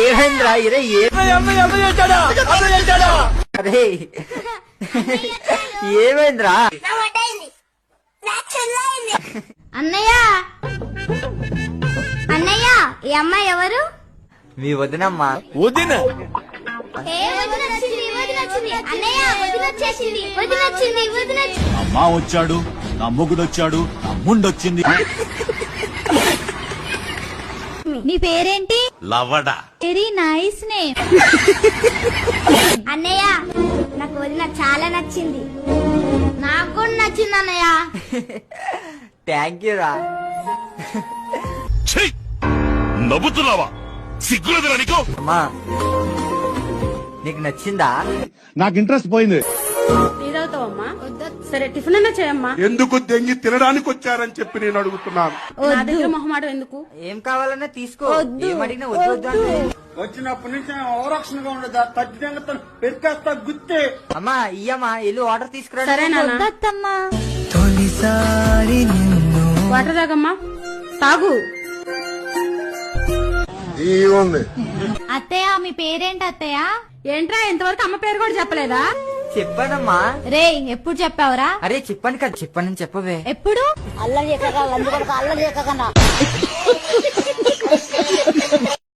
ఏమైందిరా అరే ఏమైందిరా అన్నయ్య అన్నయ్య ఈ అమ్మాయి ఎవరు? మీ వదినమ్మా. వదిన అమ్మా వచ్చాడు, తమ్ముగుడొచ్చాడు, తమ్ముండొచ్చింది. నీ పేరేంటి? లవడా. Very nice name. అన్నయ్య నాకు వదిన చాలా నచ్చింది. నాకు కూడా నచ్చింది అన్నయ్య. థ్యాంక్ యూ రా. నవ్వుతున్నావా? సిగ్గులేదురా నీకు? అమ్మా నీకు నచ్చిందా? నాకు ఇంట్రెస్ట్ పోయింది. ఏదవుతావమ్మా? సరే టిఫిన్ అన్నా చేయమ్మా. ఎందుకు దెంగి తినడానికి వచ్చారని చెప్పి నేను అడుగుతున్నాను. నా దగ్గర మొహమాటం ఎందుకు? ఏం కావాలన్నా తీసుకో. ఏం అడిగినా వద్దు వద్దు అంటే వచ్చినప్పటి నుంచి అవరక్షణగా ఉండదా? తగ్గితే పెరికేస్తా గుత్తే. అమ్మా ఇయ్యమ్మా వెళ్ళి ఆర్డర్ తీసుకురా. సరే నాన్న. వాటర్ తాగమ్మా. తాగు. అత్తయ్య మీ పేరేంటి అత్తయ్య? ఏంట్రా ఇంతవరకు అమ్మ పేరు కూడా చెప్పలేదా? చెప్పానమ్మా. రే ఎప్పుడు చెప్పావురా? అరే చెప్పాను కదా, చెప్పానని చెప్పవే. ఎప్పుడు?